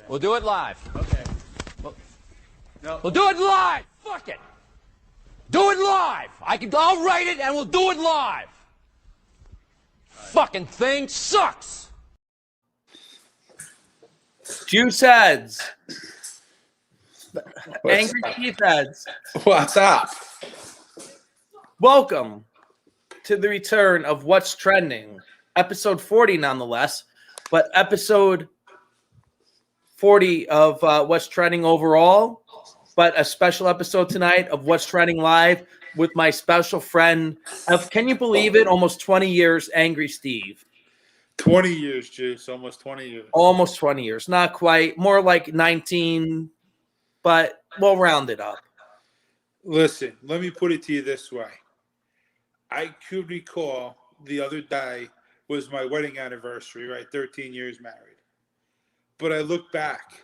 We'll do it live. Okay. No. We'll do it live. Fuck it. Do it live. I'll write it and we'll do it live. Fucking thing sucks. Juice heads. Angry Chief heads. What's up? Welcome to the return of What's Trending. Episode 40 nonetheless, but episode 40 of What's Trending overall, but a special episode tonight of What's Trending Live with my special friend of, can you believe it, almost 20 years, Angry Steve. 20 years, Juice. Almost 20 years. Almost 20 years. Not quite. More like 19, but we'll round it up. Listen, let me put it to you this way. I could recall the other day was my wedding anniversary, right? 13 years married. But I look back,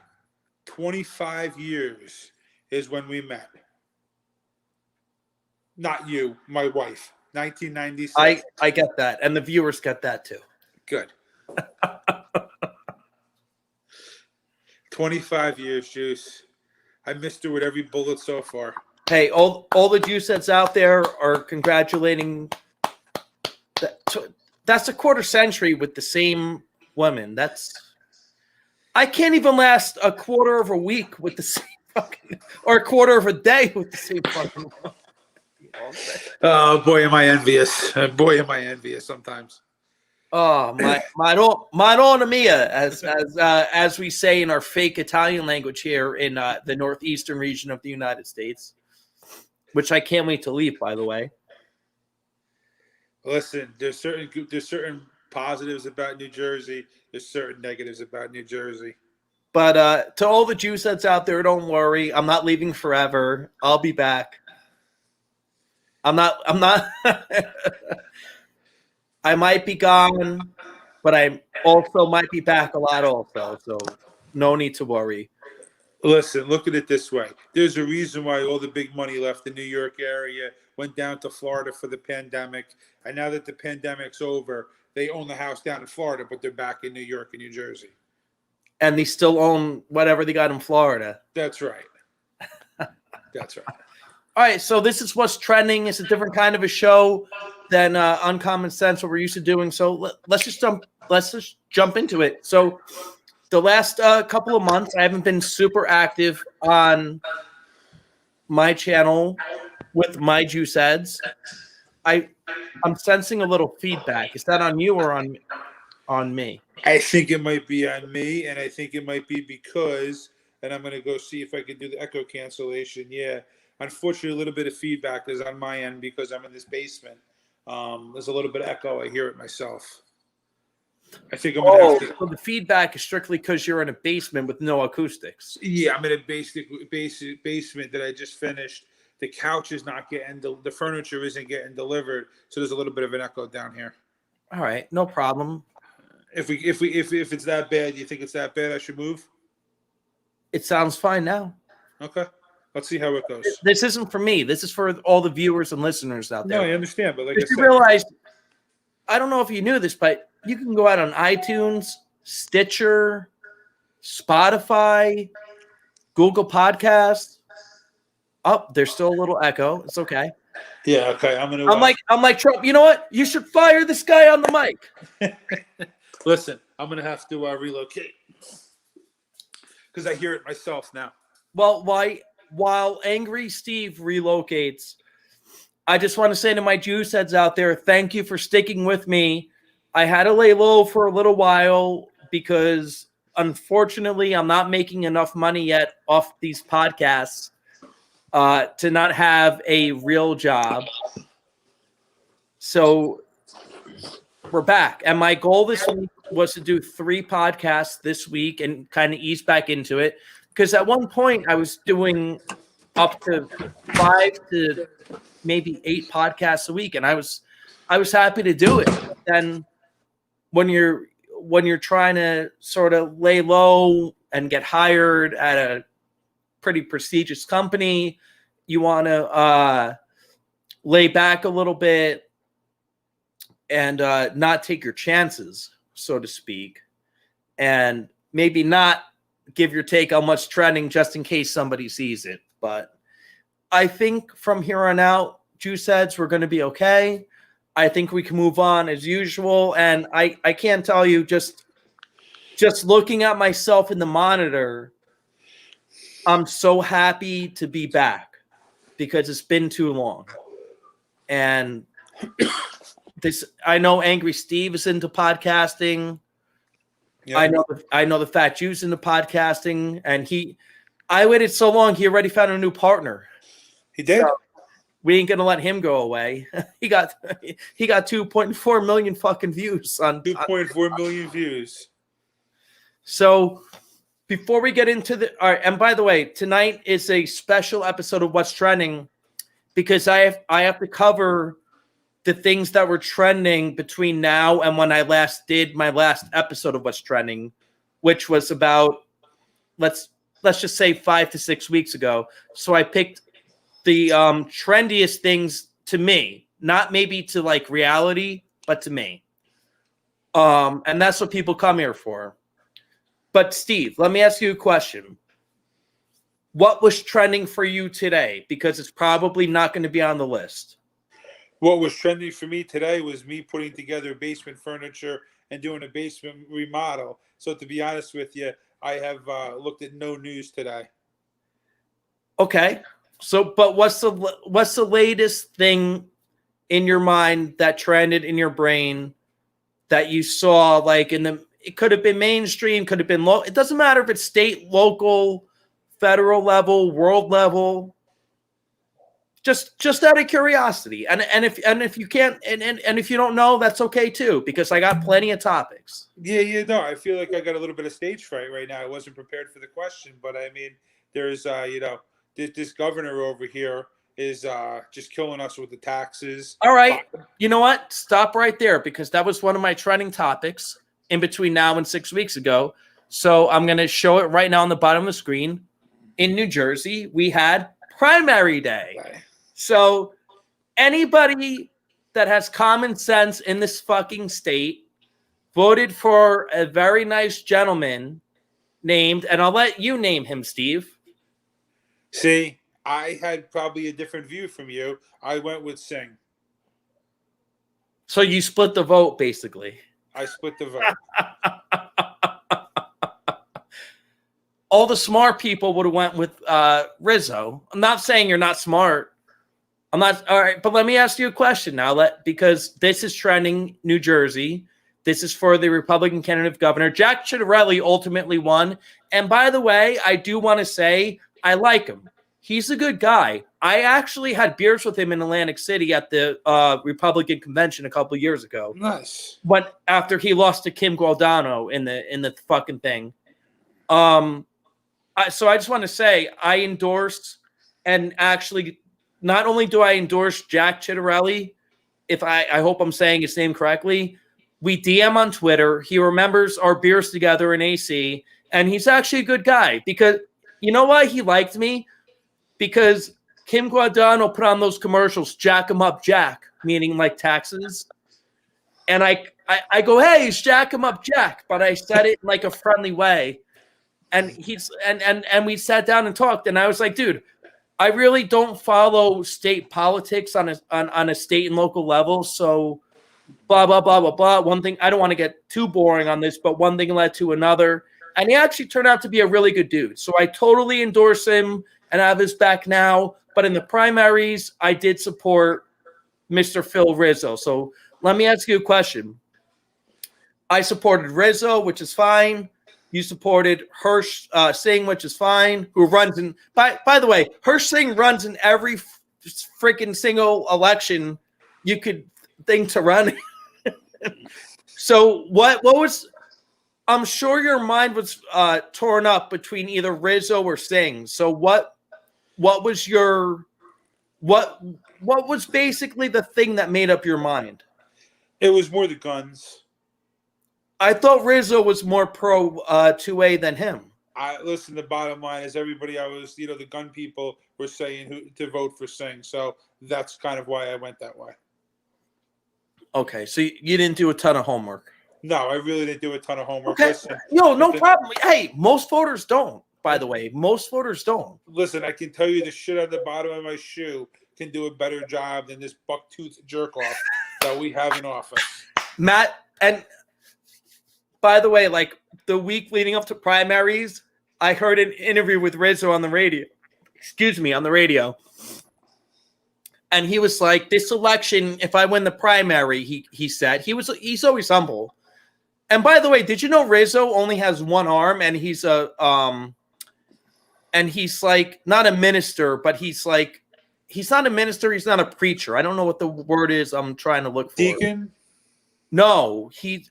25 years is when we met. Not you, my wife. 1996. I get that. And the viewers get that too. Good. 25 years, Juice. I missed her with every bullet so far. Hey, all the juice heads out there are congratulating. That's a quarter century with the same woman. I can't even last a quarter of a week with the same fucking, or a quarter of a day with the same fucking woman. Oh, boy, am I envious. Boy, am I envious sometimes. Oh, my donna mia, as we say in our fake Italian language here in the northeastern region of the United States, which I can't wait to leave, by the way. Listen, there's certain positives about New Jersey. There's certain negatives about New Jersey. But to all the juice heads out there, don't worry. I'm not leaving forever. I'll be back. I'm not. I might be gone, but I also might be back a lot also. So no need to worry. Listen, look at it this way. There's a reason why all the big money left the New York area, went down to Florida for the pandemic. And now that the pandemic's over, they own the house down in Florida, but they're back in New York and New Jersey. And they still own whatever they got in Florida. That's right. That's right. All right, so this is What's Trending. It's a different kind of a show than Uncommon Sense, what we're used to doing. So let's just jump into it. So the last couple of months, I haven't been super active on my channel with my juice heads. I'm sensing a little feedback. Is that on you or on me? I think it might be on me, and I think it might be because, and I'm going to go see if I can do the echo cancellation. Yeah. Unfortunately, a little bit of feedback is on my end because I'm in this basement. There's a little bit of echo. I hear it myself. I think I'm going to have to. So the feedback is strictly because you're in a basement with no acoustics. Yeah, I'm in a basic basement that I just finished. The couch is not getting, the furniture isn't getting delivered, so there's a little bit of an echo down here. All right, no problem. If it's that bad, you think it's that bad? I should move. It sounds fine now. Okay. Let's see how it goes. This isn't for me. This is for all the viewers and listeners out there. No, I understand, but like I said, you realize, I don't know if you knew this, but you can go out on iTunes, Stitcher, Spotify, Google Podcasts. Oh, there's still a little echo. It's okay. Yeah, okay. I'm like Trump. You know what? You should fire this guy on the mic. Listen, I'm gonna have to relocate because I hear it myself now. Well, while Angry Steve relocates, I just want to say to my juice heads out there, thank you for sticking with me. I had to lay low for a little while because, unfortunately, I'm not making enough money yet off these podcasts to not have a real job. So we're back. And my goal this week was to do 3 podcasts this week and kind of ease back into it. Because at one point I was doing up to 5 to maybe 8 podcasts a week, and I was happy to do it. Then when you're trying to sort of lay low and get hired at a pretty prestigious company, you want to lay back a little bit and not take your chances, so to speak, and maybe not give your take on what's trending just in case somebody sees it. But I think from here on out, Juice Heads, we're going to be okay. I think we can move on as usual. And I can't tell you, just looking at myself in the monitor, I'm so happy to be back because it's been too long. And I know Angry Steve is into podcasting. Yeah. I know the Fat Juice into podcasting, and I waited so long. He already found a new partner. He did. So we ain't gonna let him go away. He got 2.4 million fucking views on 2.4 million views. So before we get into all right, and by the way, tonight is a special episode of What's Trending because I have to cover the things that were trending between now and when I last did my last episode of What's Trending, which was about let's just say 5 to 6 weeks ago. So I picked the trendiest things to me, not maybe to like reality, but to me. And that's what people come here for. But Steve, let me ask you a question. What was trending for you today? Because it's probably not going to be on the list. What was trending for me today was me putting together basement furniture and doing a basement remodel. So to be honest with you, I have looked at no news today. Okay. So, but what's the latest thing in your mind that trended in your brain that you saw like it could have been mainstream, could have been low. It doesn't matter if it's state, local, federal level, world level. Just out of curiosity, and if you can't, and if you don't know, that's okay too, because I got plenty of topics. Yeah, no, I feel like I got a little bit of stage fright right now. I wasn't prepared for the question, but I mean, there's this governor over here is just killing us with the taxes. All right, you know what? Stop right there because that was one of my trending topics in between now and 6 weeks ago. So I'm gonna show it right now on the bottom of the screen. In New Jersey, we had primary day. Right. So anybody that has common sense in this fucking state voted for a very nice gentleman named, and I'll let you name him, Steve. See, I had probably a different view from you. I went with Singh. So you split the vote, basically. I split the vote. All the smart people would have went with Rizzo. I'm not saying you're not smart. I'm not. All right, but let me ask you a question now. Because this is trending New Jersey. This is for the Republican candidate of governor. Jack Ciattarelli ultimately won. And by the way, I do want to say I like him. He's a good guy. I actually had beers with him in Atlantic City at the Republican convention a couple of years ago. Nice. But after he lost to Kim Gualdano in the fucking thing. So I just want to say I endorsed and actually. Not only do I endorse Jack Ciattarelli, if I hope I'm saying his name correctly, we DM on Twitter. He remembers our beers together in AC, and he's actually a good guy because you know why he liked me? Because Kim Guadagno put on those commercials, Jack 'em up, Jack, meaning like taxes. And I go, hey, it's Jack 'em up, Jack, but I said it in like a friendly way. And and we sat down and talked, and I was like, dude, I really don't follow state politics on a state and local level. So blah, blah, blah, blah, blah. One thing, I don't want to get too boring on this, but one thing led to another. And he actually turned out to be a really good dude. So I totally endorse him and I have his back now. But in the primaries, I did support Mr. Phil Rizzo. So let me ask you a question. I supported Rizzo, which is fine. You supported Hirsch Singh, which is fine, who runs in – by the way, Hirsch Singh runs in every freaking single election you could think to run. So what was – I'm sure your mind was torn up between either Rizzo or Singh. So what was your – what was basically the thing that made up your mind? It was more the guns. I thought Rizzo was more pro 2A than him. Listen, the bottom line is everybody the gun people were saying who to vote for Singh. So that's kind of why I went that way. Okay, so you didn't do a ton of homework. No, I really didn't do a ton of homework. Okay. Listen, No problem. Hey, most voters don't, by the way. Most voters don't. listen, I can tell you the shit on the bottom of my shoe can do a better job than this buck-toothed jerk-off that we have in office. Matt, and by the way, like the week leading up to primaries, I heard an interview with Rizzo on the radio. Excuse me, on the radio. And he was like, this election, if I win the primary, he said, he's always humble. And by the way, did you know Rizzo only has one arm and he's like not a minister, but he's not a minister, he's not a preacher. I don't know what the word is I'm trying to look for. Deacon? No, he's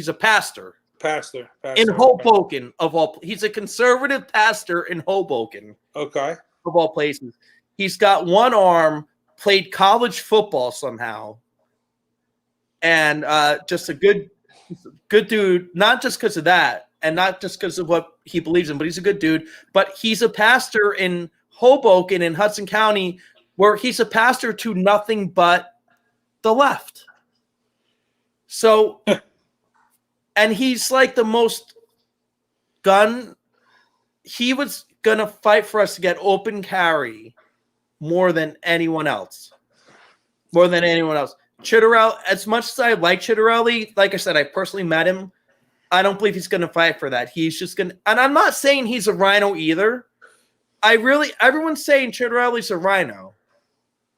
a pastor. Pastor. In Hoboken, he's a conservative pastor in Hoboken. Okay. Of all places. He's got one arm, played college football somehow. And just a good dude, not just because of that, and not just because of what he believes in, but he's a good dude. But he's a pastor in Hoboken in Hudson County, where he's a pastor to nothing but the left. So, and he's like the most he was going to fight for us to get open carry more than anyone else. Chitterelli, as much as I like Chitterelli, like I said, I personally met him. I don't believe he's going to fight for that. He's just going to, and I'm not saying he's a rhino either. Everyone's saying Chitterelli's a rhino.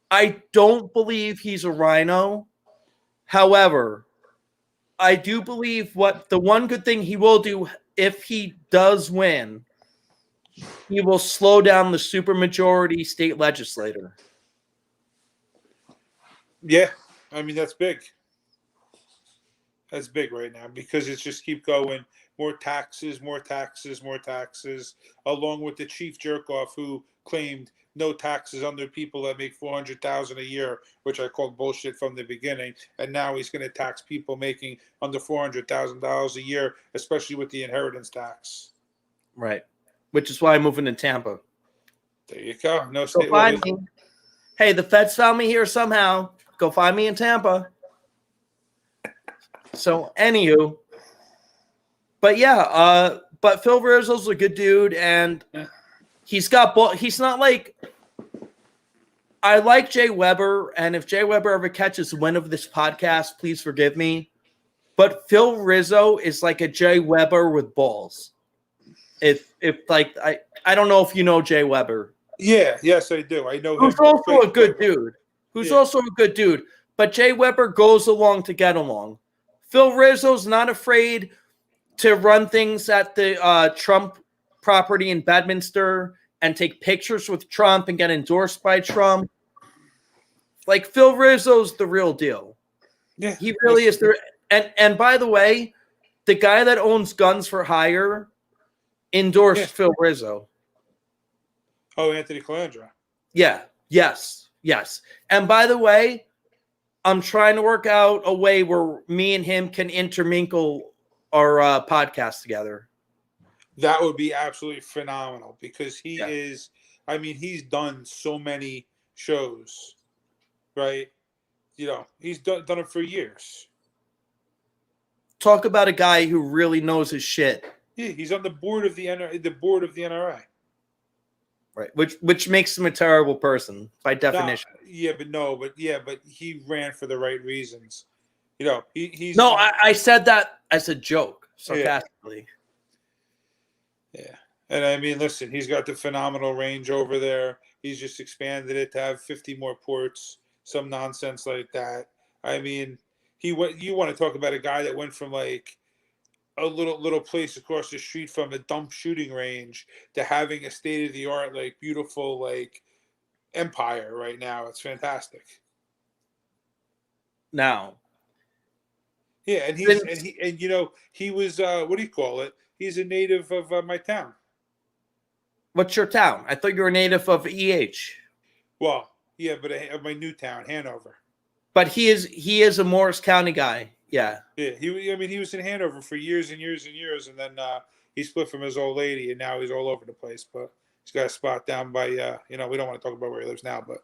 I don't believe he's a rhino. However, I do believe the one good thing he will do if he does win, he will slow down the supermajority state legislator. Yeah. I mean, that's big. That's big right now because it's just keep going. More taxes, along with the chief jerk-off who claimed no taxes under people that make $400,000 a year, which I called bullshit from the beginning. And now he's going to tax people making under $400,000 a year, especially with the inheritance tax. Right. Which is why I'm moving to Tampa. There you go. No state. Go find me. Hey, the feds found me here somehow. Go find me in Tampa. So, anywho, but yeah, but Phil Rizzo's a good dude, and he's not like, I like Jay Weber, and if Jay Weber ever catches wind of this podcast, please forgive me. But Phil Rizzo is like a Jay Weber with balls. If like I don't know if you know Jay Weber. Yeah, yes, I do. I know him. Who's also a good dude. But Jay Weber goes along to get along. Phil Rizzo's not afraid to run things at the Trump property in Bedminster and take pictures with Trump and get endorsed by Trump. Like, Phil Rizzo's the real deal. Yeah, he really is. And by the way, the guy that owns Guns for Hire endorsed Phil Rizzo. Oh, Anthony Calandra. Yeah. Yes. And by the way, I'm trying to work out a way where me and him can intermingle our podcast together. That would be absolutely phenomenal because he is, I mean, he's done so many shows, right? You know, he's done it for years. Talk about a guy who really knows his shit. Yeah, he's on the board of the NRA. Right, which makes him a terrible person by definition. But he ran for the right reasons. You know, he's. No, I said that as a joke, sarcastically. Yeah, and I mean, listen, he's got the phenomenal range over there. He's just expanded it to have 50 more ports, some nonsense like that. I mean, you want to talk about a guy that went from like a little place across the street from a dump shooting range to having a state-of-the-art, like, beautiful, like, empire right now. It's fantastic. Now. Yeah, and he was what do you call it? He's a native of my town. What's your town? I thought you were a native of EH. Well, yeah, but of my new town, Hanover. But he is a Morris County guy. Yeah. Yeah, he was in Hanover for years and years and years, and then he split from his old lady, and now he's all over the place. But he's got a spot down by we don't want to talk about where he lives now, but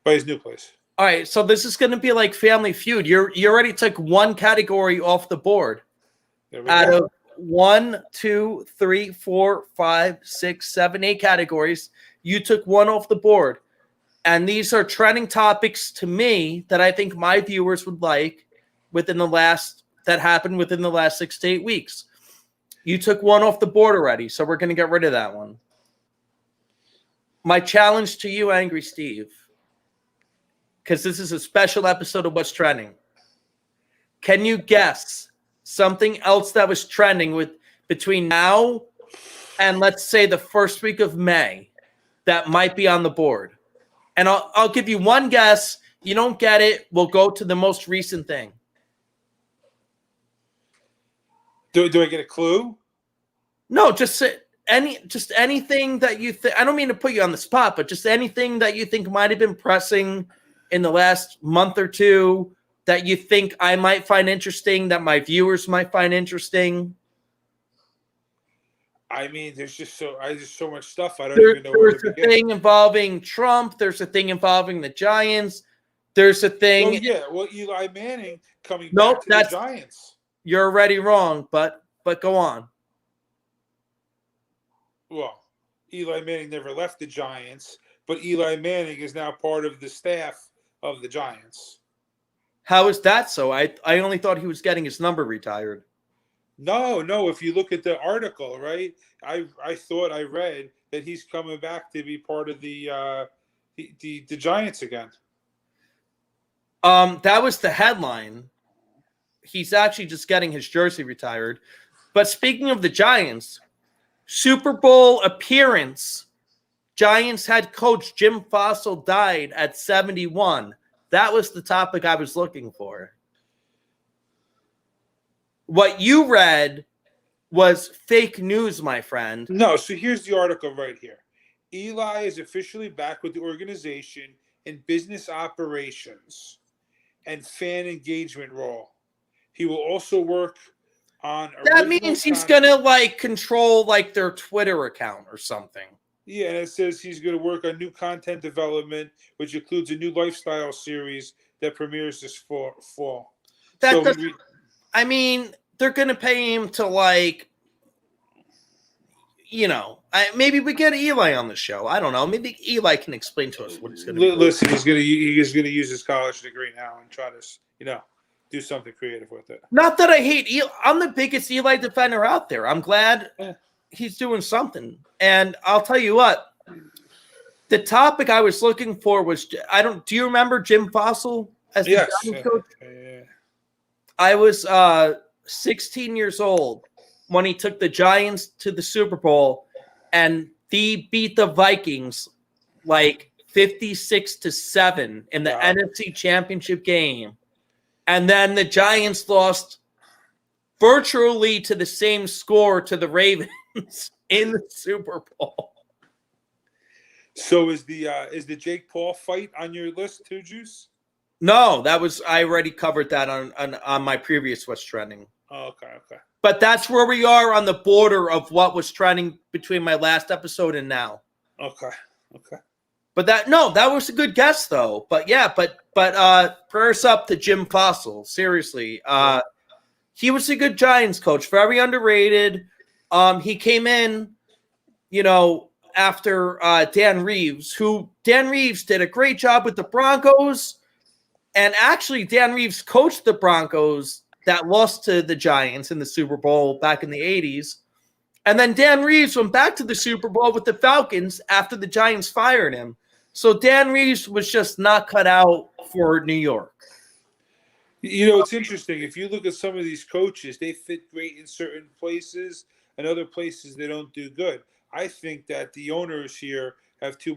by his new place. All right, so this is going to be like Family Feud. You already took one category off the board. Out of 1, 2, 3, 4, 5, 6, 7, 8 categories, you took one off the board. And these are trending topics to me that I think my viewers would like that happened within the last 6 to 8 weeks. You took one off the board already, so we're going to get rid of that one. My challenge to you, Angry Steve, because this is a special episode of What's Trending. Can you guess something else that was trending between now and let's say the first week of May that might be on the board? And I'll give you one guess. You don't get it, we'll go to the most recent thing. Do I get a clue? No, just anything that you think. I don't mean to put you on the spot, but just anything that you think might have been pressing in the last month or two that you think I might find interesting, that my viewers might find interesting. I mean, there's just so much stuff. I don't even know where to begin. There's a thing involving Trump. There's a thing involving the Giants. There's a thing. Oh, yeah. Well, Eli Manning coming back to the Giants. You're already wrong, but go on. Well, Eli Manning never left the Giants, but Eli Manning is now part of the staff of the Giants. How is that so? I only thought he was getting his number retired. No. If you look at the article, right, I thought I read that he's coming back to be part of the Giants again. That was the headline. He's actually just getting his jersey retired. But speaking of the Giants, Super Bowl appearance. Giants head coach Jim Fossil died at 71. That was the topic I was looking for. What you read was fake news, my friend. No, so here's the article right here. Eli is officially back with the organization in business operations and fan engagement role. He will also work on. That means he's gonna control their Twitter account or something. Yeah, and it says he's going to work on new content development, which includes a new lifestyle series that premieres this fall. I mean, they're going to pay him to maybe we get Eli on the show. I don't know. Maybe Eli can explain to us what he's going to do. Listen, he's going to use his college degree now and try to, do something creative with it. Not that I hate Eli. I'm the biggest Eli defender out there. I'm glad he's doing something. And I'll tell you what, the topic I was looking for was, do you remember Jim Fossil as the Giants coach? Yeah. I was 16 years old when he took the Giants to the Super Bowl and they beat the Vikings 56-7 in the NFC Championship game. And then the Giants lost virtually to the same score to the Ravens in the Super Bowl. So is the Jake Paul fight on your list too, Juice? No, I already covered that on my previous What's Trending. Oh, okay. But that's where we are on the border of what was trending between my last episode and now. Okay. But that was a good guess though. But yeah, but prayers up to Jim Fossil. Seriously. He was a good Giants coach, very underrated. He came in, after Dan Reeves did a great job with the Broncos. And actually, Dan Reeves coached the Broncos that lost to the Giants in the Super Bowl back in the 80s. And then Dan Reeves went back to the Super Bowl with the Falcons after the Giants fired him. So Dan Reeves was just not cut out for New York. It's interesting. If you look at some of these coaches, they fit great in certain places, and other places they don't do good. I think that the owners here have too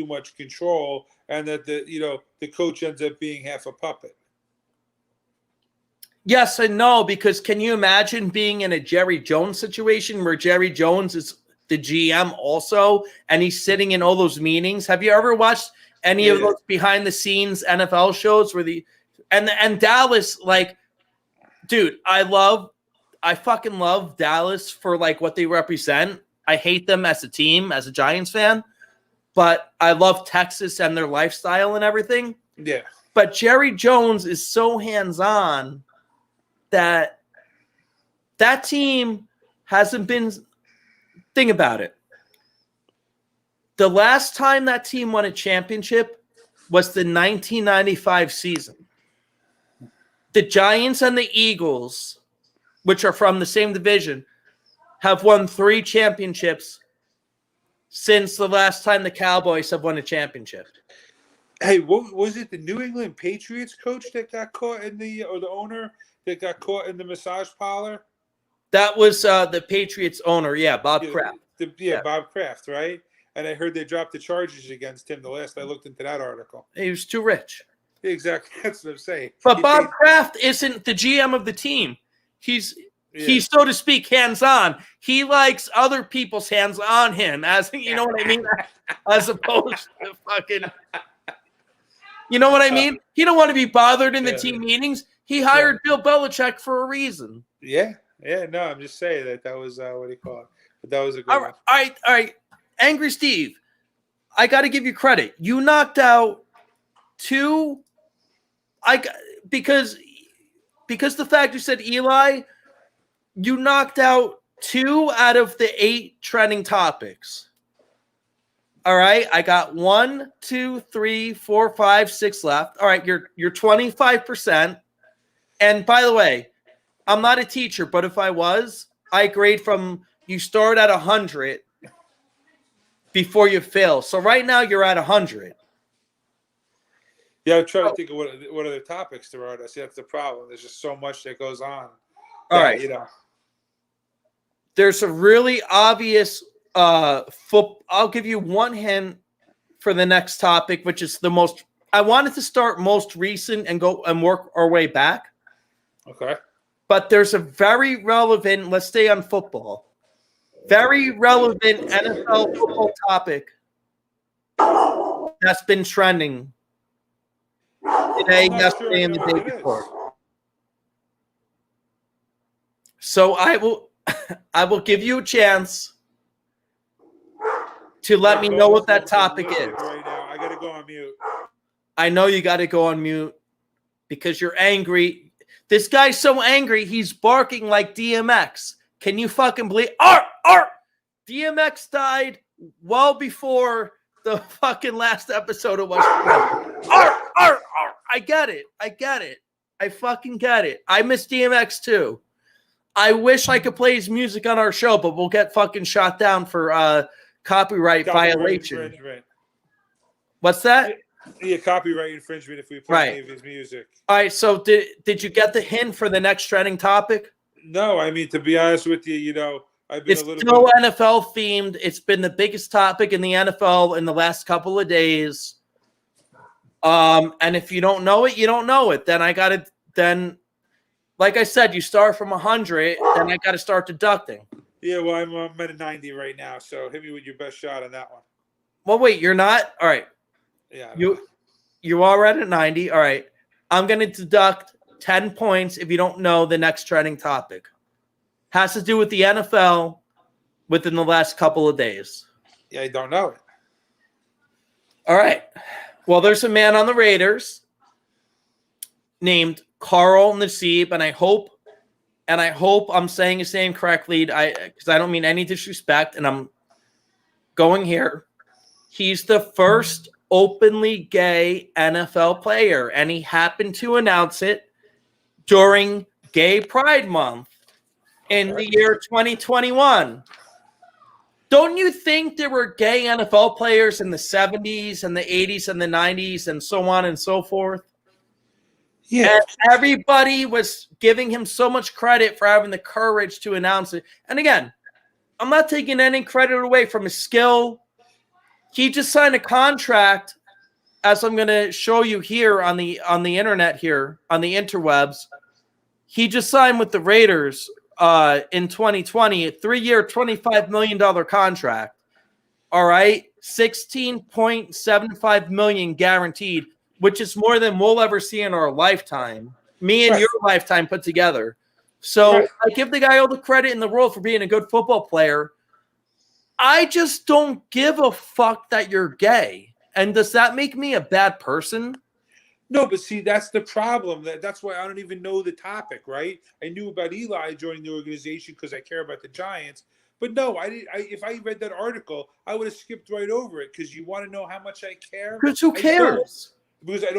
much control, and that the coach ends up being half a puppet. Yes and no, because can you imagine being in a Jerry Jones situation where Jerry Jones is the GM also, and he's sitting in all those meetings? Have you ever watched any of those behind the scenes NFL shows where and Dallas, dude, I fucking love Dallas for what they represent. I hate them as a team, as a Giants fan, but I love Texas and their lifestyle and everything. Yeah. But Jerry Jones is so hands-on that team hasn't been – think about it. The last time that team won a championship was the 1995 season. The Giants and the Eagles, which are from the same division, have won 3 championships since the last time the Cowboys have won a championship. Hey, what was it? The New England Patriots coach that got caught in the owner that got caught in the massage parlor? That was the Patriots owner, Bob Kraft. Bob Kraft, right? And I heard they dropped the charges against him the last I looked into that article. He was too rich. Exactly. That's what I'm saying. But Bob Kraft isn't the GM of the team. He's, so to speak, hands-on. He likes other people's hands on him, as you know what I mean? As opposed to fucking... You know what I mean? He don't want to be bothered in the team meetings. He hired Bill Belichick for a reason. Yeah. No, I'm just saying that was what do you call it? But that was a good one. All right. Angry Steve, I got to give you credit. You knocked out 2. Because the fact you said Eli, you knocked out 2 out of the 8 trending topics. All right, I got 1, 2, 3, 4, 5, 6 left. All right, you're 25%. And by the way, I'm not a teacher, but if I was, I grade from you start at 100 before you fail. So right now you're at 100. Yeah, I'm trying to think of what other topics there are. See, that's the problem. There's just so much that goes on. All right, there's a really obvious. I'll give you one hint for the next topic, which is the most. I wanted to start most recent and go and work our way back. Okay. But there's a very relevant. Let's stay on football. Very relevant NFL football topic that's been trending today, yesterday, and the day before. So I will give you a chance to let me know what that topic is. Right now, I gotta go on mute. I know you got to go on mute because you're angry. This guy's so angry, he's barking like DMX. Can you fucking believe? DMX died well before the fucking last episode of West. I get it. I fucking get it. I miss DMX too. I wish I could play his music on our show, but we'll get fucking shot down for copyright violation. Infringement. What's that? Yeah, copyright infringement if we play any of his music. All right, so did you get the hint for the next trending topic? No, I mean, to be honest with you, I've been it's still NFL themed. It's been the biggest topic in the NFL in the last couple of days. And if you don't know it, you don't know it. Then like I said, you start from 100, then I got to start deducting. Yeah, well, I'm at a 90 right now, so hit me with your best shot on that one. Well, wait, you're not? All right. Yeah. You are at a 90. All right. I'm going to deduct 10 points if you don't know the next trending topic. Has to do with the NFL within the last couple of days. Yeah, I don't know it. All right. Well, there's a man on the Raiders named Carl Nassib, and I hope I'm saying his name correctly. Because I don't mean any disrespect, and I'm going here. He's the first openly gay NFL player, and he happened to announce it during Gay Pride Month in the year 2021. Don't you think there were gay NFL players in the 70s and the 80s and the 90s and so on and so forth? Yeah. And everybody was giving him so much credit for having the courage to announce it. And again, I'm not taking any credit away from his skill. He just signed a contract, as I'm going to show you here on the internet here, on the interwebs. He just signed with the Raiders in 2020, a 3-year, $25 million contract. All right, $16.75 million guaranteed, which is more than we'll ever see in our lifetime. Me and your lifetime put together. So I give the guy all the credit in the world for being a good football player. I just don't give a fuck that you're gay. And does that make me a bad person? No, but see, that's the problem. That's why I don't even know the topic, right? I knew about Eli joining the organization because I care about the Giants. But no, I didn't. If I read that article, I would have skipped right over it because you want to know how much I care. Because who I don't, cares? because I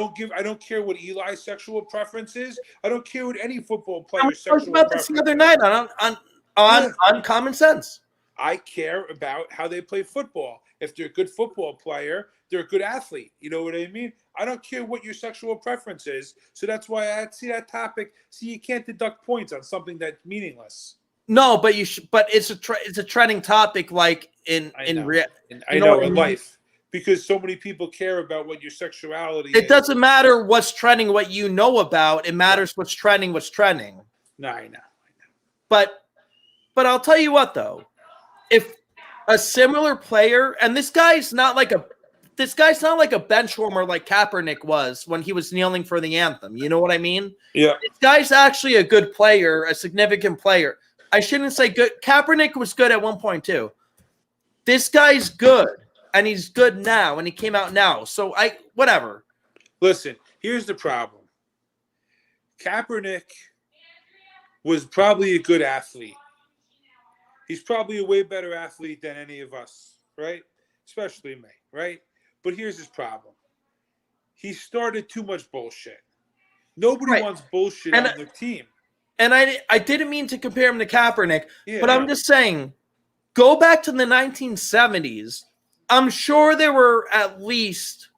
don't care what Eli's sexual preference is. I don't care what any football We player's talked sexual about this preference the other is. night Yeah. on Common Sense. I care about how they play football. If they're a good football player, they're a good athlete. You know what I mean? I don't care what your sexual preference is. So that's why I see that topic. See, you can't deduct points on something that's meaningless. No, but you should. But it's a trending topic, like in life, because so many people care about what your sexuality is. It doesn't matter what's trending, what you know about. It matters what's trending. What's trending. No, I know. But I'll tell you what, though, if a similar player, and this guy's not like a bench warmer like Kaepernick was when he was kneeling for the anthem. You know what I mean? Yeah. This guy's actually a good player, a significant player. I shouldn't say good. Kaepernick was good at one point too. This guy's good, and he's good now, and he came out now. So whatever. Listen, here's the problem. Kaepernick was probably a good athlete. He's probably a way better athlete than any of us, right? Especially me, right? But here's his problem. He started too much bullshit. Nobody wants bullshit on their team. And I didn't mean to compare him to Kaepernick, but I'm just saying, go back to the 1970s. I'm sure there were at least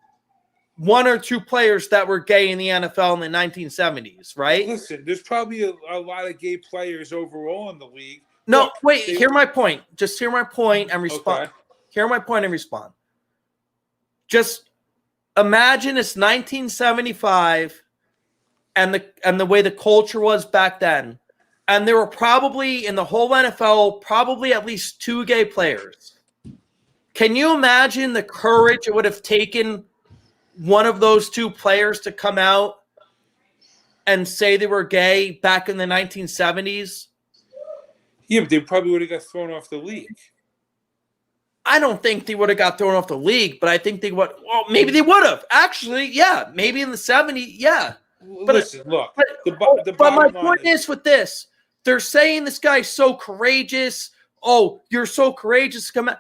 one or two players that were gay in the NFL in the 1970s, right? Listen, there's probably a lot of gay players overall in the league. No, wait, hear my point. Just hear my point and respond. Okay. Hear my point and respond. Just imagine it's 1975 and the way the culture was back then. And there were probably in the whole NFL, probably at least two gay players. Can you imagine the courage it would have taken one of those two players to come out and say they were gay back in the 1970s? Yeah, but they probably would have got thrown off the league. I don't think they would have got thrown off the league, but I think they would. Well, maybe they would have. Actually, yeah. Maybe in the 70s, yeah. But listen, look. But my point is with this. They're saying this guy's so courageous. Oh, you're so courageous to come out.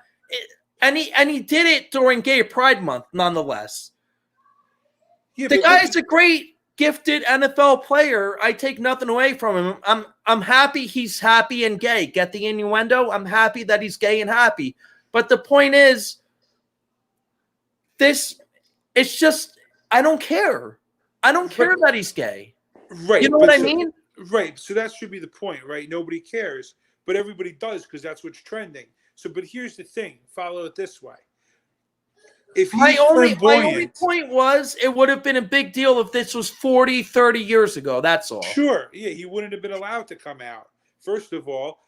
And he did it during Gay Pride Month, nonetheless. Yeah, the guy's a great, gifted NFL player. I take nothing away from him. I'm happy he's happy and gay. Get the innuendo? I'm happy that he's gay and happy. But the point is, it's just, I don't care. I don't care that he's gay. Right. You know what I mean? Right. So that should be the point, right? Nobody cares, but everybody does because that's what's trending. So, but here's the thing. Follow it this way. If my only point was it would have been a big deal if this was 40, 30 years ago. That's all. Sure. Yeah, he wouldn't have been allowed to come out. First of all,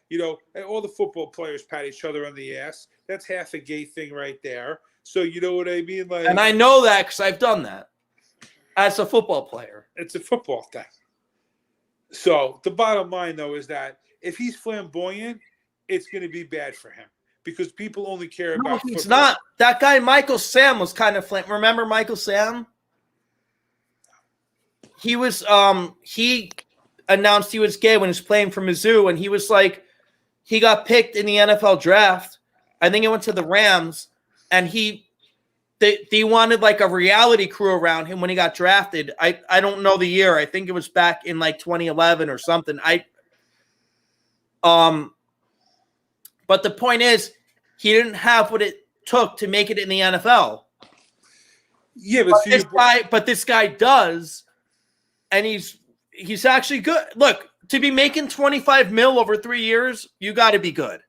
all the football players pat each other on the ass. That's half a gay thing right there. So you know what I mean? Like, and I know that because I've done that as a football player. It's a football thing. So the bottom line, though, is that if he's flamboyant, it's going to be bad for him because people only care about football. It's not. That guy, Michael Sam, was kind of flamboyant. Remember Michael Sam? He was he announced he was gay when he was playing for Mizzou, and he was like, he got picked in the NFL draft. I think he went to the Rams, and they wanted like a reality crew around him when he got drafted. I don't know the year. I think it was back in like 2011 or something. But the point is, he didn't have what it took to make it in the NFL. Yeah, but this guy does, and he's actually good. Look, to be making $25 million over 3 years, you got to be good.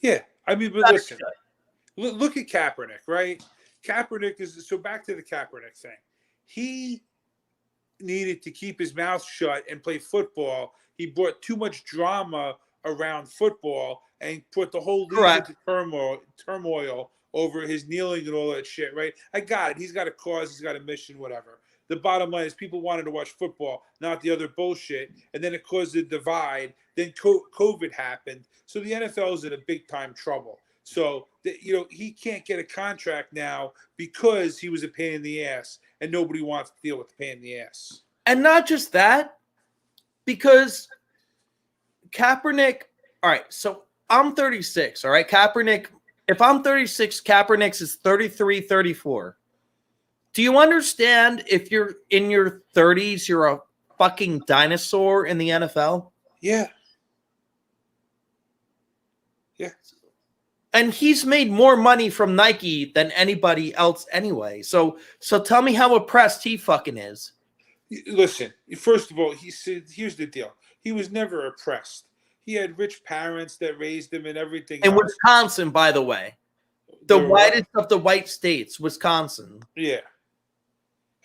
Yeah, I mean, but listen, look at Kaepernick, right? Kaepernick is so back to the Kaepernick thing. He needed to keep his mouth shut and play football. He brought too much drama around football and put the whole league into turmoil over his kneeling and all that shit, right? I got it. He's got a cause. He's got a mission, whatever. The bottom line is people wanted to watch football, not the other bullshit. And then it caused a divide. Then COVID happened. So the NFL is in a big time trouble. So he can't get a contract now because he was a pain in the ass, and nobody wants to deal with the pain in the ass. And not just that, because Kaepernick. All right, so I'm 36. All right, Kaepernick. If I'm 36, Kaepernick is 33, 34. Do you understand if you're in your 30s, you're a fucking dinosaur in the NFL? Yeah. Yeah. And he's made more money from Nike than anybody else anyway. So tell me how oppressed he fucking is. Listen, first of all, he said, here's the deal. He was never oppressed. He had rich parents that raised him and everything In else. Wisconsin, by the way. The whitest of the white states, Wisconsin. Yeah.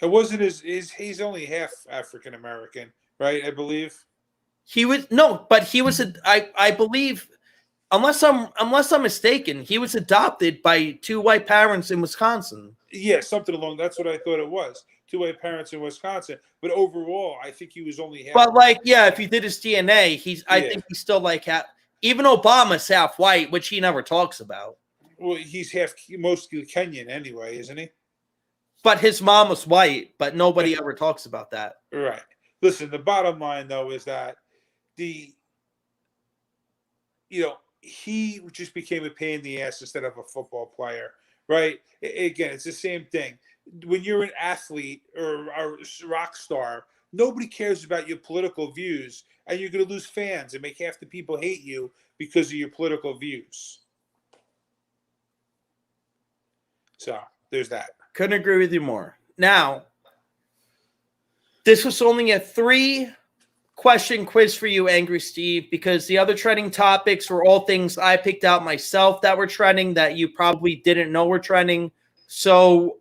It wasn't he's only half African American, right? I believe. He was I believe, unless I'm mistaken, he was adopted by two white parents in Wisconsin. Yeah, something along. That's what I thought it was. Two white parents in Wisconsin, but overall, I think he was only half. But if you did his DNA, I think he's still like half. Even Obama's half white, which he never talks about. Well, he's mostly Kenyan anyway, isn't he? But his mom was white, but nobody ever talks about that. Right. Listen, the bottom line though is that he just became a pain in the ass instead of a football player, right? Again, it's the same thing. When you're an athlete or a rock star, nobody cares about your political views, and you're going to lose fans and make half the people hate you because of your political views. So there's that. Couldn't agree with you more. Now, this was only a 3-question quiz for you, Angry Steve, because the other trending topics were all things I picked out myself that were trending that you probably didn't know were trending. So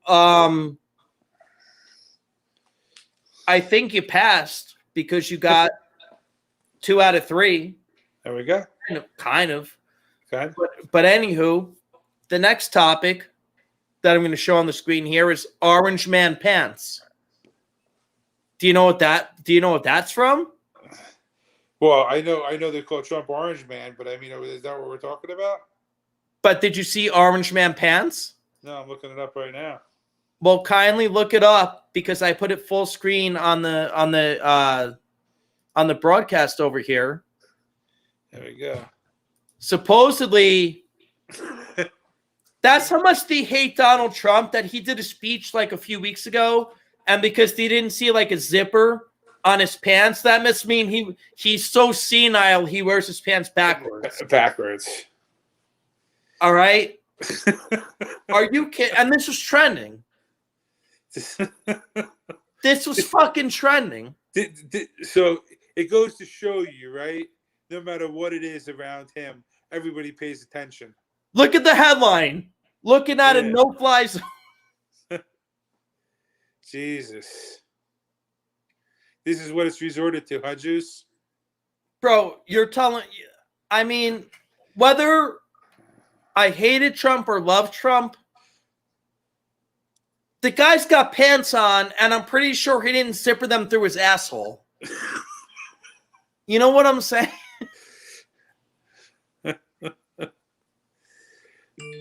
I think you passed because you got 2 out of 3. There we go. Kind of. Okay. But anywho, the next topic that I'm going to show on the screen here is Orange Man Pants. Do you know what that's from? Well, I know they call Trump Orange Man, but I mean, is that what we're talking about? But did you see Orange Man Pants? No, I'm looking it up right now. Well, kindly look it up because I put it full screen on the broadcast over here. There we go. Supposedly, that's how much they hate Donald Trump that he did a speech like a few weeks ago, and because they didn't see like a zipper on his pants, that must mean he's so senile he wears his pants backwards. Backwards. All right. Are you kidding? And this was trending. This was fucking trending. So it goes to show you, right? No matter what it is around him, everybody pays attention. Look at the headline. Looking at a no-fly zone. Jesus. This is what it's resorted to, huh, Juice? Bro, I mean, whether I hated Trump or loved Trump, the guy's got pants on, and I'm pretty sure he didn't zipper them through his asshole. You know what I'm saying?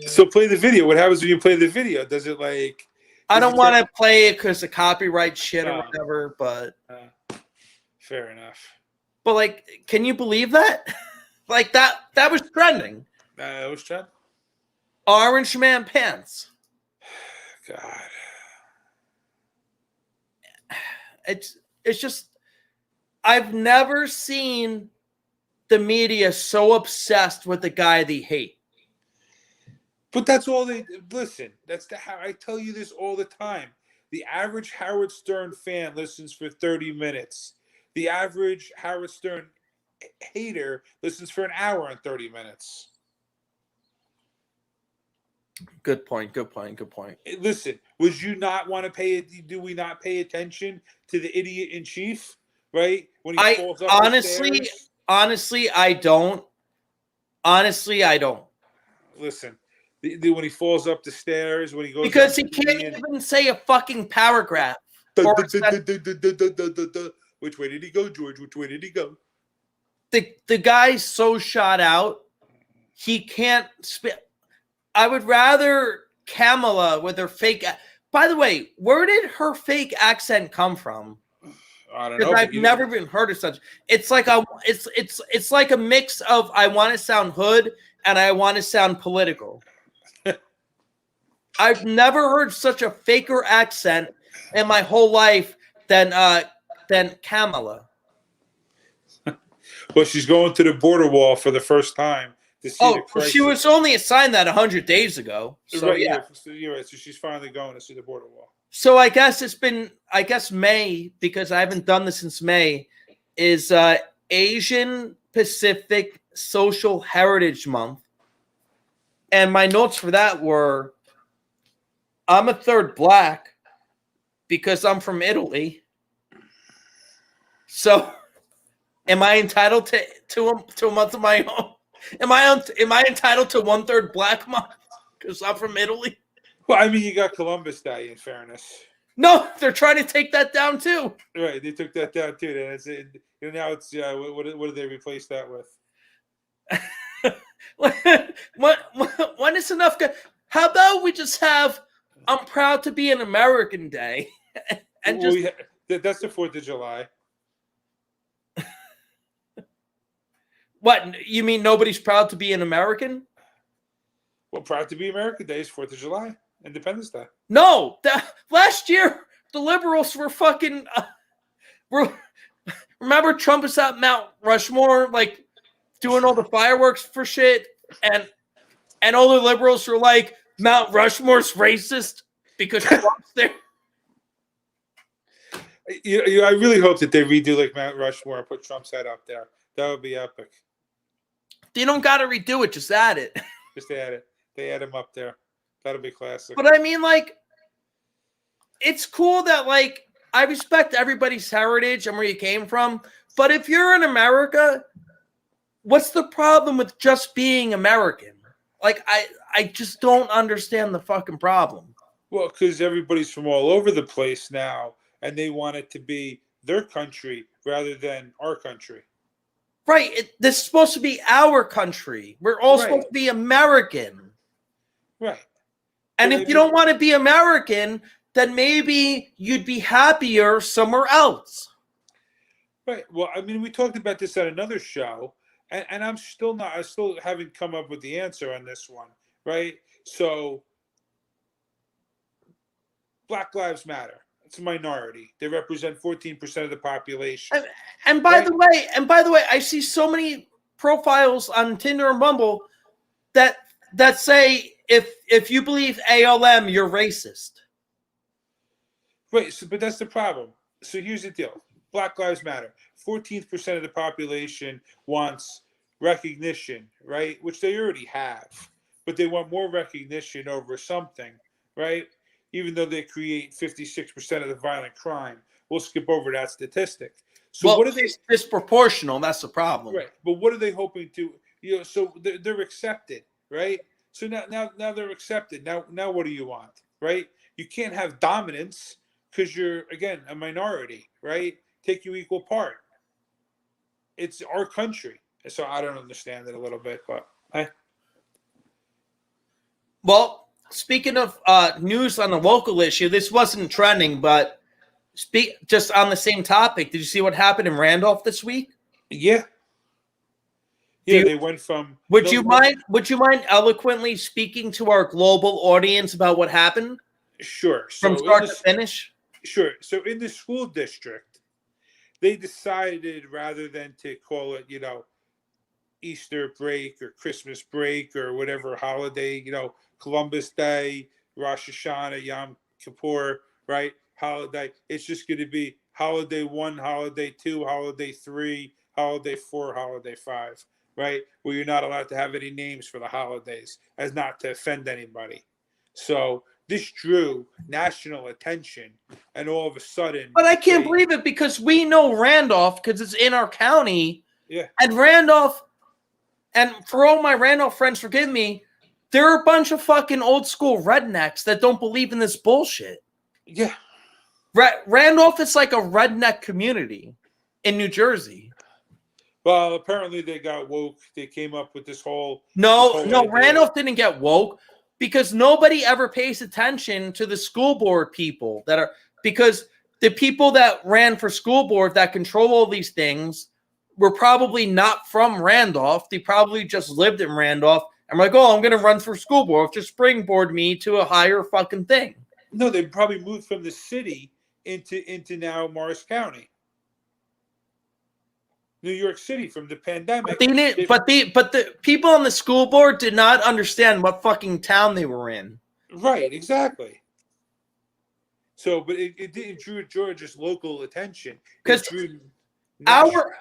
So play the video. What happens when you play the video? Does it like... I don't want to play it because of copyright shit or whatever, but... fair enough. But, like, can you believe that? Like, that was trending. It was trending? Orange Man Pants. God. It's just... I've never seen the media so obsessed with the guy they hate. But that's all they listen. How I tell you this all the time. The average Howard Stern fan listens for 30 minutes. The average Howard Stern hater listens for an hour and 30 minutes. Good point. Listen, would you not want to pay it? Do we not pay attention to the idiot in chief? Right? When he falls up the stairs? Honestly, I don't. Listen, when he falls up the stairs, when he goes because he can't even say a fucking paragraph. Which way did he go, George? Which way did he go? The guy's so shot out, he can't spit. I would rather Kamala with her fake. By the way, where did her fake accent come from? I don't Because know. I've never even heard of such. It's like it's like a mix of I want to sound hood and I want to sound political. I've never heard such a faker accent in my whole life than Kamala. Well, she's going to the border wall for the first time to see the crisis. She was only assigned that 100 days ago. So, right, yeah. You're right. So she's finally going to see the border wall. So I guess it's been, May, because I haven't done this since May, is Asian Pacific Social Heritage Month. And my notes for that were, I'm a third black because I'm from Italy. So am I entitled to a month of my own? Am I entitled to 1/3 black month because I'm from Italy? Well, I mean, you got Columbus Day, in fairness. No, they're trying to take that down too. Right, they took that down too. Then now it's what did they replace that with? When is enough? How about we just have I'm proud to be an American Day, and that's the 4th of July. What, you mean nobody's proud to be an American? Well, proud to be American Day is 4th of July, Independence Day. No, last year the liberals were fucking. Remember Trump was at Mount Rushmore, like doing all the fireworks for shit, and all the liberals were like, Mount Rushmore's racist because Trump's there. I really hope that they redo like Mount Rushmore and put Trump's head up there. That would be epic. They don't got to redo it; just add it. Just add it. They add him up there. That'll be classic. But I mean, like, it's cool that, like, I respect everybody's heritage and where you came from. But if you're in America, what's the problem with just being American? Like, I just don't understand the fucking problem. Well, because everybody's from all over the place now, and they want it to be their country rather than our country. Right. This is supposed to be our country. We're all supposed to be American. Right. And if you don't want to be American, then maybe you'd be happier somewhere else. Right. Well, I mean, we talked about this at another show, and I still haven't come up with the answer on this one. Right. So, Black Lives Matter. It's a minority. They represent 14% of the population. And by the way, I see so many profiles on Tinder and Bumble that say if you believe ALM, you're racist. Right. So, but that's the problem. So here's the deal. Black Lives Matter. 14% of the population wants recognition, right? Which they already have, but they want more recognition over something, right? Even though they create 56% of the violent crime. We'll skip over that statistic. So what are they? It's disproportional. That's the problem. Right. But what are they hoping to, so they're accepted, right? So now they're accepted. Now what do you want, right? You can't have dominance because you're, again, a minority, right? Take your equal part. It's our country. So I don't understand it a little bit, but Well, speaking of news on the local issue, this wasn't trending, but just on the same topic, did you see what happened in Randolph this week? Yeah. Yeah, they went from. Would you mind eloquently speaking to our global audience about what happened? Sure. So from start to finish? Sure. So in the school district, they decided rather than to call it, Easter break or Christmas break or whatever holiday, Columbus Day, Rosh Hashanah, Yom Kippur, right? Holiday. It's just going to be holiday 1, holiday 2, holiday 3, holiday 4, holiday 5, right? Where you're not allowed to have any names for the holidays as not to offend anybody. So this drew national attention, and all of a sudden. But I can't believe it because we know Randolph because it's in our county. Yeah. And Randolph, and for all my Randolph friends, forgive me, they're a bunch of fucking old school rednecks that don't believe in this bullshit. Yeah. Randolph is like a redneck community in New Jersey. Well, apparently they got woke. They came up with this whole. No, Randolph didn't get woke. because nobody ever pays attention to the school board people that are, because the people that ran for school board that control all these things were probably not from Randolph. They probably just lived in Randolph. I'm like, oh, I'm going to run for school board to springboard me to a higher fucking thing. No, they probably moved from the city into now Morris County, New York City, from the pandemic. But the people on the school board did not understand what fucking town they were in. Right, exactly. So, but it didn't drew Georgia's local attention. Because our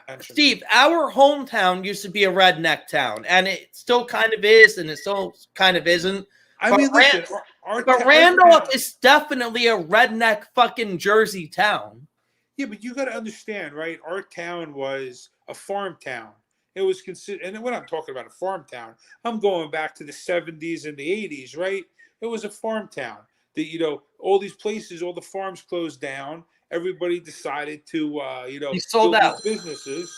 hometown used to be a redneck town, and it still kind of is, and it still kind of isn't. Listen, but Randolph is definitely a redneck fucking Jersey town. Yeah, but you got to understand, right? Our town was a farm town. It was considered, and when I'm talking about a farm town, I'm going back to the 70s and the 80s, right? It was a farm town. That all these places, all the farms closed down. Everybody decided to, they sold out businesses.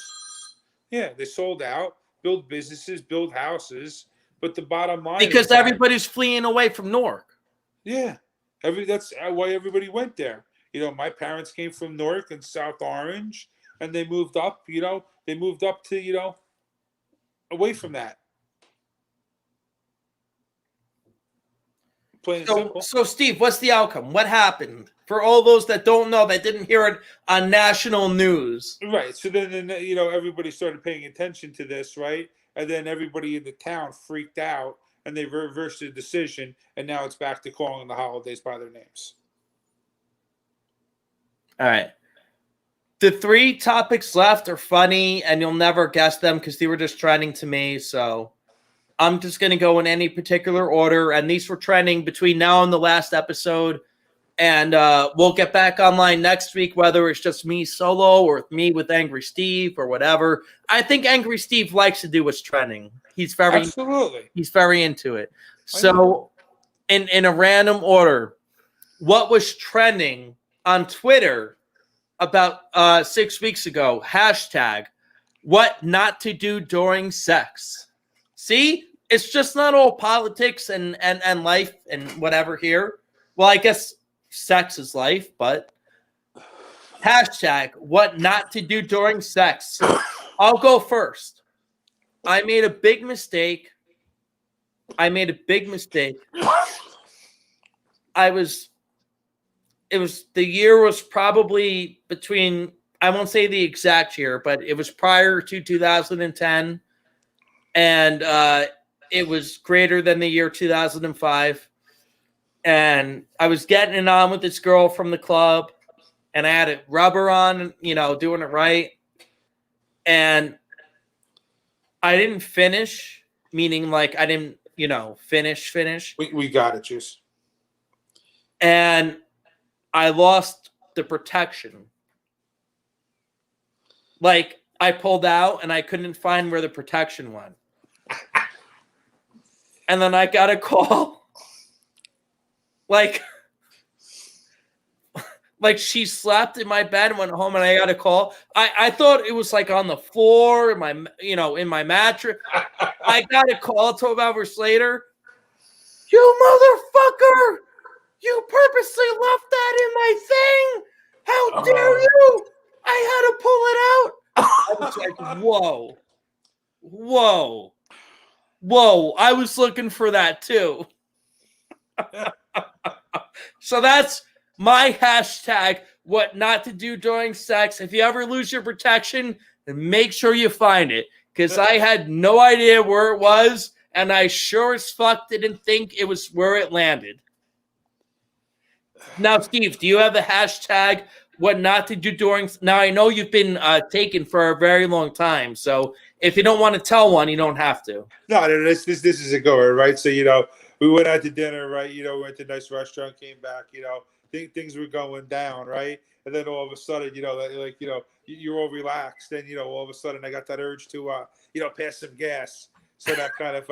Yeah, they sold out, build businesses, build houses. But the bottom line, because everybody's fleeing away from Newark. Yeah, that's why everybody went there. My parents came from Newark and South Orange, and they moved up. They moved up to away from that. Plain and simple. So, Steve, what's the outcome? What happened? For all those that don't know, that didn't hear it on national news. Right. So then everybody started paying attention to this, right? And then everybody in the town freaked out, and they reversed the decision, and now it's back to calling the holidays by their names. All right. The 3 topics left are funny, and you'll never guess them because they were just trending to me. So I'm just going to go in any particular order, and these were trending between now and the last episode. And we'll get back online next week, whether it's just me solo or me with Angry Steve or whatever. I think Angry Steve likes to do what's trending. He's very into it. So in a random order, what was trending on Twitter about 6 weeks ago? Hashtag what not to do during sex. See, it's just not all politics and life and whatever here. Well, I guess sex is life, but hashtag what not to do during sex. I'll go first. I made a big mistake. The year was probably between, I won't say the exact year, but it was prior to 2010. And it was greater than the year 2005. And I was getting it on with this girl from the club, and I had it rubber on, doing it right. And I didn't finish, meaning like I didn't, finish. We got it, Juice. And I lost the protection. Like I pulled out and I couldn't find where the protection went. And then I got a call. Like she slept in my bed and went home, and I got a call. I thought it was like on the floor in my mattress. I got a call 12 hours later. You motherfucker! You purposely left that in my thing. How dare you? I had to pull it out. I was like, whoa. I was looking for that too. So that's my hashtag, what not to do during sex. If you ever lose your protection, then make sure you find it, because I had no idea where it was, and I sure as fuck didn't think it was where it landed. Now, Steve, do you have the hashtag, what not to do during? Now, I know you've been taken for a very long time, so if you don't want to tell one, you don't have to. No, this is a goer, right? So, we went out to dinner, right? We went to a nice restaurant, came back, things were going down, right? And then all of a sudden, you're all relaxed. And, all of a sudden I got that urge to, pass some gas. So that kind of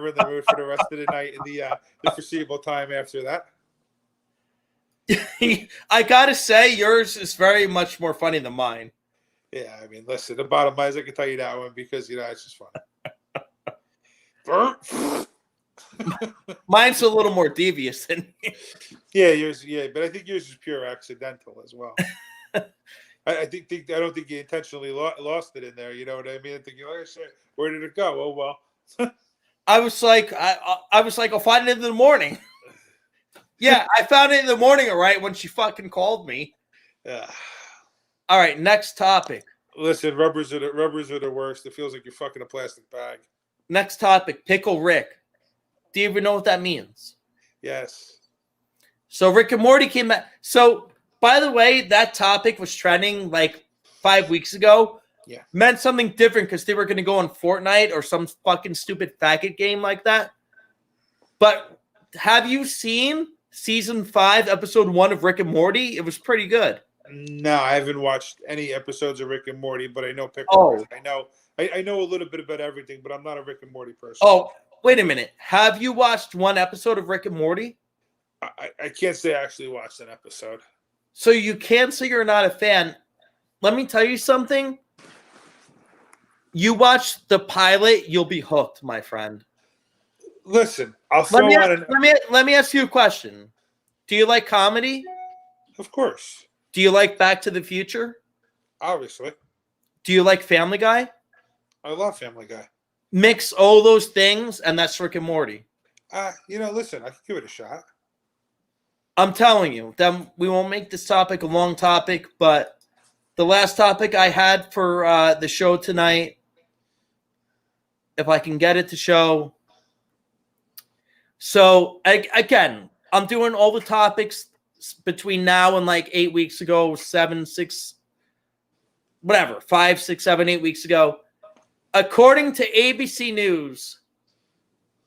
ruined the mood for the rest of the night and the foreseeable time after that. I got to say, yours is very much more funny than mine. Yeah, I mean, listen, the bottom line is I can tell you that one because, it's just fun. Mine's a little more devious than Yeah, yours. Yeah, but I think yours is pure accidental as well. I don't think you intentionally lost it in there. You know what I mean? I think you like, shit, where did it go? Oh well. I was like, I'll find it in the morning. Yeah, I found it in the morning, all right, when she fucking called me. Yeah. All right, next topic. Listen, rubbers are the worst. It feels like you're fucking a plastic bag. Next topic, Pickle Rick. Do you even know what that means? Yes. So Rick and Morty came back. So, by the way, that topic was trending like 5 weeks ago. Yeah. Meant something different because they were going to go on Fortnite or some fucking stupid faggot game like that. But have you seen season 5, episode 1 of Rick and Morty? It was pretty good. No, I haven't watched any episodes of Rick and Morty, but I know Pickle. Oh. I know a little bit about everything, but I'm not a Rick and Morty person. Oh, wait a minute. Have you watched one episode of Rick and Morty? I can't say I actually watched an episode. So you can't say you're not a fan. Let me tell you something. You watch the pilot, you'll be hooked, my friend. Listen, I'll throw let me ask you a question. Do you like comedy? Of course. Do you like Back to the Future? Obviously. Do you like Family Guy? I love Family Guy. Mix all those things, and that's Rick and Morty. Listen, I could give it a shot. I'm telling you, then we won't make this topic a long topic, but the last topic I had for the show tonight, if I can get it to show. So, again, I'm doing all the topics between now and like 8 weeks ago, 7, 6, whatever, 5, 6, 7, 8 weeks ago. According to ABC News,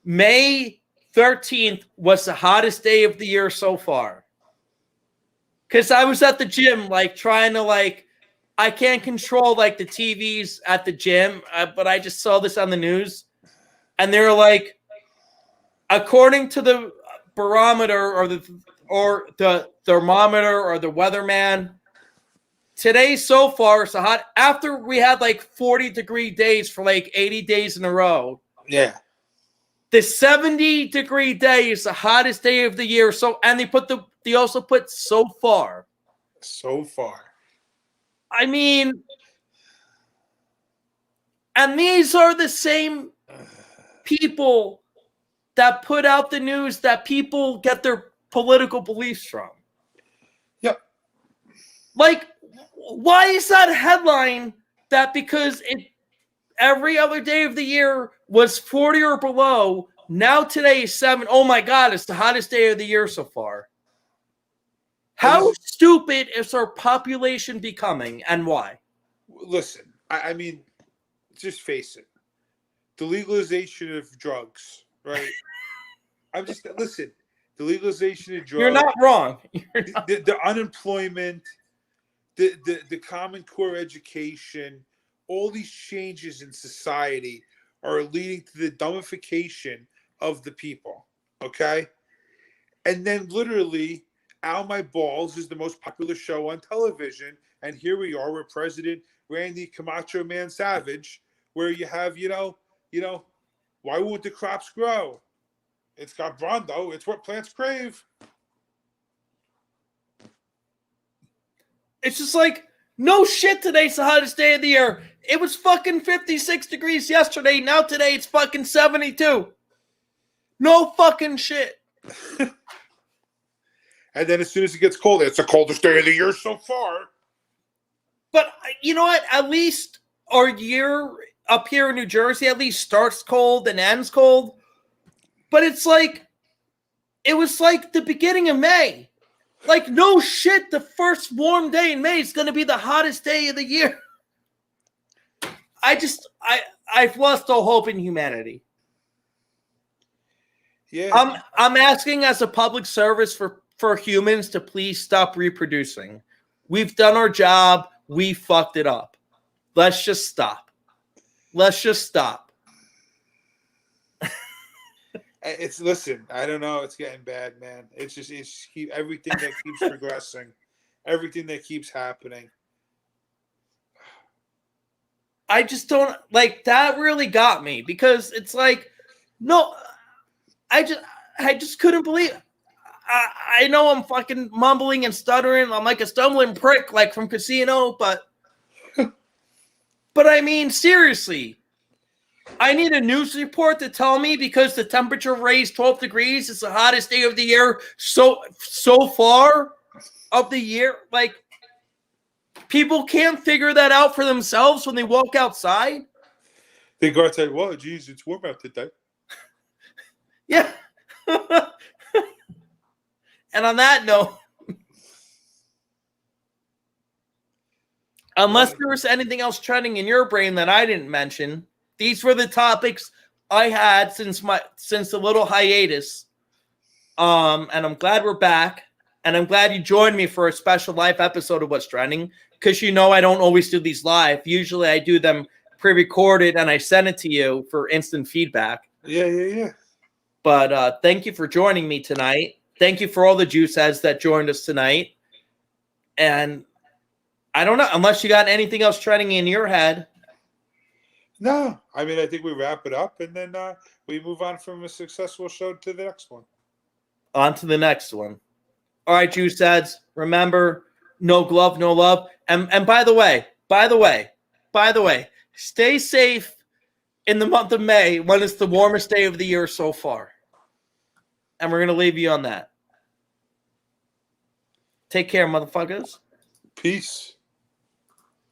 May 13th was the hottest day of the year so far. Because I was at the gym, like, trying to, like, I can't control, like, the TVs at the gym, but I just saw this on the news. And they were like, according to the barometer or the thermometer or the weatherman, today so far is the hot. After we had, like, 40-degree days for, like, 80 days in a row. Yeah. The 70-degree day is the hottest day of the year. So, and they also put so far. So far. I mean, and these are the same people that put out the news that people get their political beliefs from. Yep. Like, why is that headline that because every other day of the year was 40 or below, now today is 7. Oh my God, it's the hottest day of the year so far. How stupid is our population becoming and why? Listen, I mean, just face it. The legalization of drugs, right? Listen, the legalization of drugs. You're not wrong. The unemployment, the Common Core education, all these changes in society are leading to the dumbification of the people, okay? And then literally, Ow My Balls is the most popular show on television, and here we are with President Randy Camacho Man Savage, where you have, why won't the crops grow? It's got Brondo. It's what plants crave. It's just like, no shit, today's the hottest day of the year. It was fucking 56 degrees yesterday. Now today it's fucking 72. No fucking shit. And then as soon as it gets cold, it's the coldest day of the year so far. But you know what? At least our year up here in New Jersey at least starts cold and ends cold. But it's like, it was like the beginning of May. Like, no shit, the first warm day in May is going to be the hottest day of the year. I've lost all hope in humanity. Yeah. I'm asking as a public service for humans to please stop reproducing. We've done our job. We fucked it up. Let's just stop. Let's just stop. Listen, I don't know. It's getting bad, man. It's everything that keeps progressing, everything that keeps happening. I just don't like that. Really got me because it's like, no, I just couldn't believe. I know I'm fucking mumbling and stuttering. I'm like a stumbling prick, like from Casino, but I mean, seriously, I need a news report to tell me because the temperature raised 12 degrees. It's the hottest day of the year so far of the year. Like, people can't figure that out for themselves when they walk outside. They go outside, whoa, geez, it's warm out today. Yeah. And on that note, unless there was anything else trending in your brain that I didn't mention, these were the topics I had since the little hiatus. And I'm glad we're back. And I'm glad you joined me for a special live episode of What's Trending. Because I don't always do these live. Usually I do them pre-recorded and I send it to you for instant feedback. Yeah. But thank you for joining me tonight. Thank you for all the juice heads that joined us tonight. And I don't know, unless you got anything else trending in your head. No, I mean, I think we wrap it up and then we move on from a successful show to the next one. On to the next one. All right, juice heads, remember, no glove, no love. And by the way, stay safe in the month of May when it's the warmest day of the year so far. And we're going to leave you on that. Take care, motherfuckers. Peace.